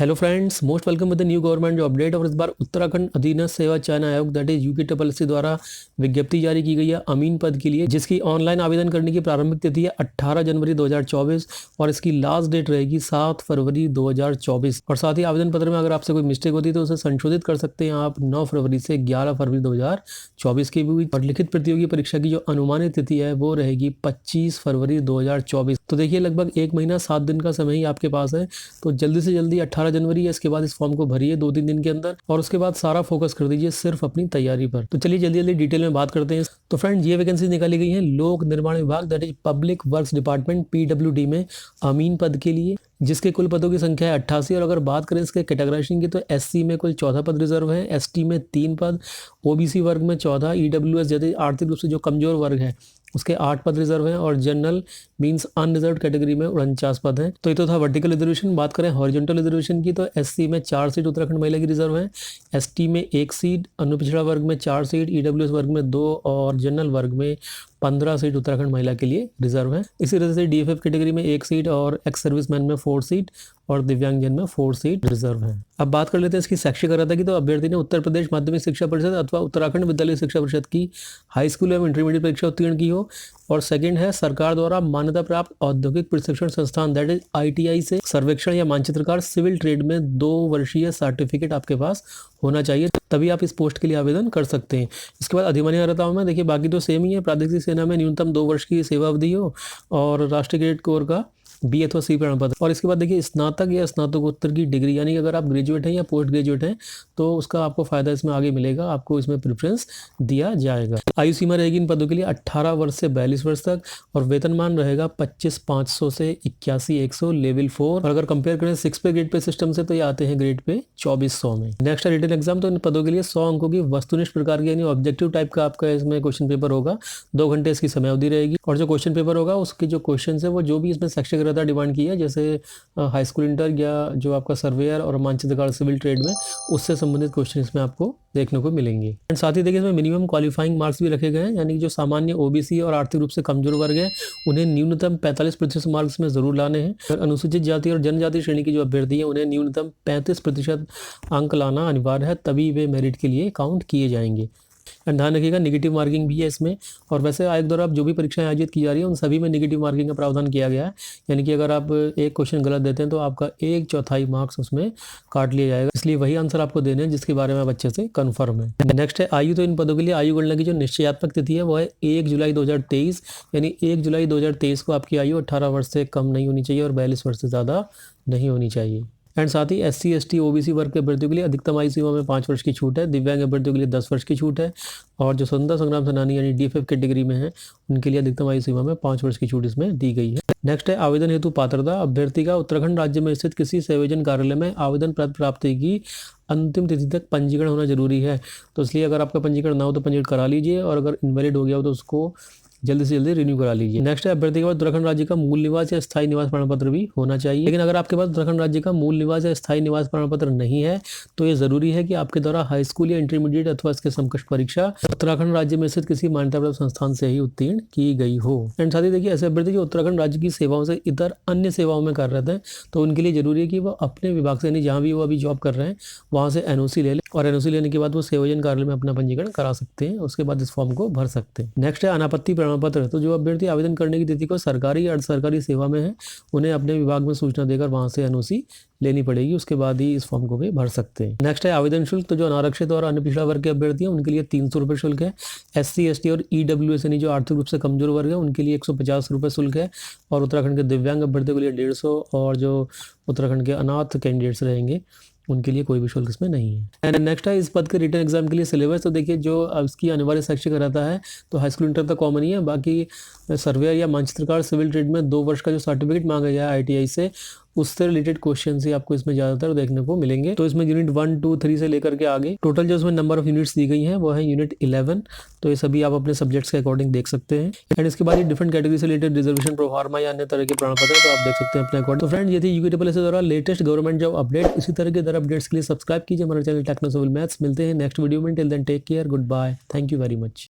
Hello friends, most welcome with the new government जो update. और इस बार उत्तराखंड अधीनस्थ सेवा चयन आयोग that is UP triple SC द्वारा विज्ञप्ति जारी की गई है अमीन पद के लिए, जिसकी ऑनलाइन आवेदन करने की प्रारंभिक तिथि है 18 जनवरी 2024 और इसकी लास्ट डेट रहेगी 7 फरवरी 2024। और साथ ही आवेदन पत्र में अगर आपसे कोई मिस्टेक होती है तो उसे संशोधित कर सकते हैं आप 9 फरवरी से 11 फरवरी 2024 के बीच। और लिखित प्रतियोगी परीक्षा की जो अनुमानित तिथि है वो रहेगी 25 फरवरी 2024। तो देखिए, लगभग 1 महीना 7 दिन का समय ही आपके पास है। तो जल्दी से जल्दी 18 जनवरी है, इसके बाद इस फॉर्म को भरिए 2-3 दिन के अंदर और उसके बाद सारा फोकस कर दीजिए सिर्फ अपनी तैयारी पर। तो चलिए जल्दी जल्दी डिटेल में बात करते हैं। तो फ्रेंड्स, ये वैकेंसी निकाली गई है लोक निर्माण विभाग that is public works department PWD में अमीन पद के लिए, जिसके कुल पदों की संख्या है 88। और अगर बात करें इसके कैटेगराइजेशन की तो SC में कुल 14 पद रिजर्व है, ST में 3 पद, OBC वर्ग में 14, EWS जैसे आर्थिक रूप से जो कमजोर वर्ग है उसके 8 पद रिजर्व हैं और जनरल मींस अनरिजर्व कैटेगरी में 49 पद हैं। तो ये तो था वर्टिकल रिजर्वेशन। बात करें हॉरिजॉन्टल रिजर्वेशन की तो SC में 4 सीट उत्तराखंड महिला की रिजर्व है, ST में 1 सीट, अनुपिछड़ा वर्ग में 4 सीट, EWS वर्ग में 2 और जनरल वर्ग में 15 सीट उत्तराखंड महिला के लिए रिजर्व है। इसी तरह से DFF कैटेगरी में 1 सीट और एक्स सर्विसमैन में 4 सीट और दिव्यांगजन में 4 सीट रिजर्व है। अब बात कर लेते हैं इसकी शैक्षिक अर्हता की। तो अभ्यर्थी ने उत्तर प्रदेश माध्यमिक शिक्षा परिषद अथवा उत्तराखंड विद्यालय शिक्षा परिषद की हाई स्कूल एवं इंटरमीडिएट परीक्षा उत्तीर्ण की हो। और सेकंड है सरकार द्वारा मान्यता प्राप्त औद्योगिक प्रशिक्षण संस्थान दैट इज ITI से सर्वेक्षण या मानचित्रकार सिविल ट्रेड में 2 वर्षीय सर्टिफिकेट आपके पास होना चाहिए, तभी आप इस पोस्ट के लिए आवेदन कर सकते हैं। इसके बाद अधिमान्य अर्हताओं में देखिए बाकी तो सेम ही है। प्रादेशिक सेना में न्यूनतम 2 वर्ष की सेवा अवधि हो और राष्ट्रीय कैडेट कोर का B अथवा C प्रमाण पत्र। और इसके बाद देखिए स्नातक या स्नातकोत्तर की डिग्री, यानी कि अगर आप ग्रेजुएट हैं या पोस्ट ग्रेजुएट हैं तो उसका आपको फायदा इसमें आगे मिलेगा, आपको इसमें प्रेफरेंस दिया जाएगा। आयु सीमा रहेगी इन पदों के लिए 18 वर्ष से 42 वर्ष तक और वेतनमान रहेगा 25,500 से 81,100 लेवल 4। और अगर कंपेयर करें 6 पे ग्रेड पे सिस्टम से तो ये आते हैं ग्रेड पे 2400 में। नेक्स्ट है रिटन एग्जाम। तो इन पदों के लिए 100 अंकों की वस्तुनिष्ठ प्रकार की यानी ऑब्जेक्टिव टाइप का आपका इसमें क्वेश्चन पेपर होगा। 2 घंटे इसकी समय अवधि रहेगी और जो क्वेश्चन पेपर होगा उसकी जो क्वेश्चन है वो जो भी इसमें शैक्षिक अर्हता डिमांड की है, जैसे हाई स्कूल इंटर या जो आपका सर्वेयर और मानचित्रकार सिविल ट्रेड में, उससे संबंधित क्वेश्चन इसमें आपको देखने को मिलेंगे। एंड साथ ही देखिए इसमें मिनिमम क्वालिफाइंग मार्क्स भी रखे गए हैं, यानी कि जो सामान्य OBC और आर्थिक रूप से कमजोर वर्ग है उन्हें न्यूनतम 45% मार्क्स में जरूर लाने हैं। और अनुसूचित जाति और जनजाति श्रेणी की जो अभ्यर्थी है उन्हें न्यूनतम 35% अंक लाना अनिवार्य है, तभी वे मेरिट के लिए काउंट किए जाएंगे। एंड ध्यान रखिएगा नेगेटिव मार्किंग भी है इसमें। और वैसे आयोग द्वारा जो भी परीक्षाएं आयोजित की जा रही है उन सभी में नेगेटिव मार्किंग का प्रावधान किया गया है, यानी कि अगर आप एक क्वेश्चन गलत देते हैं तो आपका 1/4 मार्क्स उसमें काट लिया जाएगा। इसलिए वही आंसर आपको देने हैं जिसके बारे में आप अच्छे से कन्फर्म है। नेक्स्ट है आयु। तो इन पदों के लिए आयु गणना की जो निश्चयात्मक तिथि है वो है 1 जुलाई 2023, यानी 1 जुलाई 2023 को आपकी आयु 18 वर्ष से कम नहीं होनी चाहिए और 42 वर्ष से ज़्यादा नहीं होनी चाहिए। एंड साथ ही SC ST OBC वर्ग के अभ्यर्थियों के लिए अधिकतम आयु सीमा में 5 वर्ष की छूट है, दिव्यांग अभ्यर्थियों के लिए 10 वर्ष की छूट है और जो स्वतंत्रता संग्राम सेनानी यानी DFF कैटेगरी में है उनके लिए अधिकतम आयु सीमा में 5 वर्ष की छूट इसमें दी गई है। नेक्स्ट है आवेदन हेतु पात्रता। अभ्यर्थी का उत्तराखंड राज्य में स्थित किसी सेवायोजन कार्यालय में आवेदन पत्र प्राप्ति की अंतिम तिथि तक पंजीकरण होना जरूरी है। तो इसलिए अगर आपका पंजीकरण ना हो तो पंजीकरण करा लीजिए और अगर इनवैलिड हो गया हो तो उसको जल्दी से जल्दी रिन्यू करा लीजिए। नेक्स्ट है अभ्यर्थी के पास उत्तराखंड राज्य का मूल निवास या स्थायी निवास प्रमाण पत्र भी होना चाहिए। लेकिन अगर आपके पास उत्तराखंड राज्य का मूल निवास या स्थायी निवास प्रमाण पत्र नहीं है तो ये जरूरी है कि आपके द्वारा हाई स्कूल या इंटरमीडिएट अथवा इसके समकक्ष परीक्षा उत्तराखंड राज्य में स्थित किसी मान्यता प्राप्त संस्थान से ही उत्तीर्ण की गई हो। एंड साथ ही देखिए ऐसे अभ्यर्थी जो उत्तराखंड राज्य की सेवाओं से इतर अन्य सेवाओं में कार्यरत हैं तो उनके लिए जरूरी है कि वो अपने विभाग से यानी जहाँ भी वो अभी जॉब कर रहे हैं वहाँ से NOC ले लें और NOC लेने के बाद वो सेवायोजन कार्यालय में अपना पंजीकरण करा सकते हैं। उसके बाद इस फॉर्म को भर सकते हैं। नेक्स्ट है अनापत्ति प्रमाण पत्र। तो जो अभ्यर्थी आवेदन करने की तिथि को सरकारी या अर्ध सरकारी सेवा में है उन्हें अपने विभाग में सूचना देकर वहां से NOC लेनी पड़ेगी, उसके बाद ही इस फॉर्म को भी भर सकते हैं। नेक्स्ट है आवेदन शुल्क। तो जो अनारक्षित और अन्य पिछड़ा वर्ग के अभ्यर्थी हैं उनके लिए 300 रुपये शुल्क है। SC ST और EWS यानी जो आर्थिक रूप से कमजोर वर्ग है उनके लिए 150 रुपये शुल्क है और उत्तराखंड के दिव्यांग अभ्यर्थियों के लिए 150 और जो उत्तराखंड के अनाथ कैंडिडेट्स रहेंगे उनके लिए कोई भी शुल्क इसमें नहीं है। एंड नेक्स्ट है इस पद के रिटन एग्जाम के लिए सिलेबस। तो देखिए जो इसकी अनिवार्य शैक्षिक रहता है तो हाई स्कूल इंटर तक कॉमन ही है, बाकी सर्वेयर या मानचित्रकार सिविल ट्रेड में 2 वर्ष का जो सर्टिफिकेट मांगा गया है ITI से उससे रिलेटेड क्वेश्चन ही आपको इसमें ज़्यादातर देखने को मिलेंगे। तो इसमें यूनिट 1, 2, 3 से लेकर के आगे टोटल जो इसमें नंबर ऑफ यूनिट्स दी गई हैं वो है यूनिट 11। तो ये सभी आप अपने सब्जेक्ट्स के अकॉर्डिंग देख सकते हैं। एंड इसके बाद ये डिफरेंट कैटेगरी से रिलेटेड रिजर्वेशन प्रोफार्मा या अन्य तरह के प्रमाण पत्र है तो आप देख सकते हैं अपने अकॉर्डिंग। तो फ्रेंड ये थी यूपी ट्रिपल एससी द्वारा लेटेस्ट गवर्नमेंट जॉब अपडेट। इसी तरह के अदर अपडेट्स के लिए सब्सक्राइब कीजिए हमारे चैनल टेक्नो सिविल मैथ्स। मिलते हैं नेक्स्ट वीडियो में। Till then take care, good bye, thank you very much.